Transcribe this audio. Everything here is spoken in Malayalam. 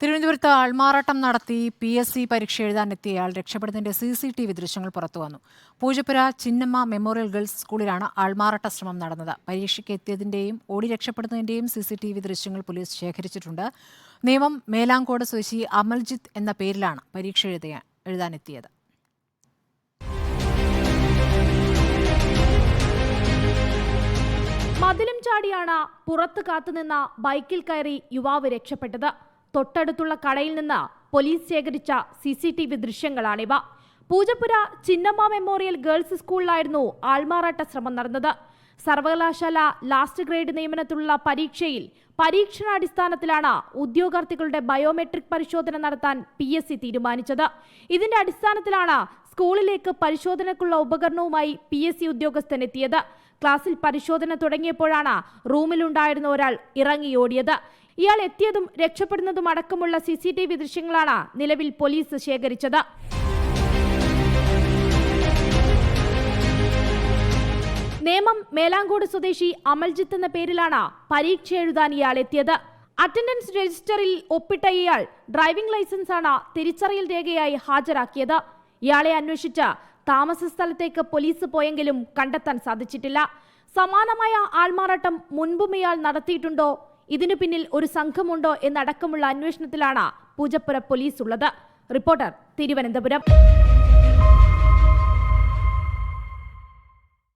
തിരുവനന്തപുരത്ത് ആൾമാറാട്ടം നടത്തി PSC പരീക്ഷ എഴുതാനെത്തിയയാൾ രക്ഷപ്പെടുന്നതിന്റെ CCTV ദൃശ്യങ്ങൾ പുറത്തുവന്നു. പൂജപ്പുര ചിന്നമ്മ മെമ്മോറിയൽ ഗേൾസ് സ്കൂളിലാണ് ആൾമാറാട്ട ശ്രമം നടന്നത്. പരീക്ഷയ്ക്ക് എത്തിയതിന്റെയും ഓടി രക്ഷപ്പെടുന്നതിന്റെയും CCTV ദൃശ്യങ്ങൾ പോലീസ് ശേഖരിച്ചിട്ടുണ്ട്. നേമം മേലാങ്കോട് സ്വദേശി അമൽജിത്ത് എന്ന പേരിലാണ് പരീക്ഷ എഴുതാനെത്തിയത്. മതിലും ചാടിയാണ് പുറത്ത് കാത്തുനിന്ന ബൈക്കിൽ കയറി യുവാവ് രക്ഷപ്പെട്ടത്. തൊട്ടടുത്തുള്ള കടയിൽ നിന്ന് പോലീസ് ശേഖരിച്ച CCTV ദൃശ്യങ്ങളാണിവ. പൂജപ്പുര ചിന്നമ്മ മെമ്മോറിയൽ ഗേൾസ് സ്കൂളിലായിരുന്നു ആൾമാറാട്ട ശ്രമം നടന്നത്. സർവകലാശാല ലാസ്റ്റ് ഗ്രേഡ് നിയമനത്തിലുള്ള പരീക്ഷയിൽ പരീക്ഷണാടിസ്ഥാനത്തിലാണ് ഉദ്യോഗാർത്ഥികളുടെ ബയോമെട്രിക് പരിശോധന നടത്താൻ PSC തീരുമാനിച്ചത്. ഇതിന്റെ അടിസ്ഥാനത്തിലാണ് സ്കൂളിലേക്ക് പരിശോധനയ്ക്കുള്ള ഉപകരണവുമായി PSC ഉദ്യോഗസ്ഥൻ എത്തിയത്. ക്ലാസ്സിൽ പരിശോധന തുടങ്ങിയപ്പോഴാണ് റൂമിലുണ്ടായിരുന്ന ഒരാൾ ഇറങ്ങിയോടിയത്. ഇയാൾ എത്തിയതും രക്ഷപ്പെടുന്നതും അടക്കമുള്ള CCTV ദൃശ്യങ്ങളാണ് നിലവിൽ പോലീസ് ശേഖരിച്ചത്. നേമം മേലാങ്കോട് സ്വദേശി അമൽജിത്ത് എന്ന പേരിലാണ് പരീക്ഷ എഴുതാൻ ഇയാൾ എത്തിയത്. അറ്റൻഡൻസ് രജിസ്റ്ററിൽ ഒപ്പിട്ട ഇയാൾ ഡ്രൈവിംഗ് ലൈസൻസാണ് തിരിച്ചറിയൽ രേഖയായി ഹാജരാക്കിയത്. ഇയാളെ അന്വേഷിച്ച് താമസ സ്ഥലത്തേക്ക് പോലീസ് പോയെങ്കിലും കണ്ടെത്താൻ സാധിച്ചിട്ടില്ല. സമാനമായ ആൾമാറാട്ടം മുൻപും ഇയാൾ നടത്തിയിട്ടുണ്ടോ, ഇതിനു പിന്നിൽ ഒരു സംഘമുണ്ടോ എന്നടക്കമുള്ള അന്വേഷണത്തിലാണ് പൂജപ്പുര പോലീസ് ഉള്ളത്. റിപ്പോർട്ടർ, തിരുവനന്തപുരം.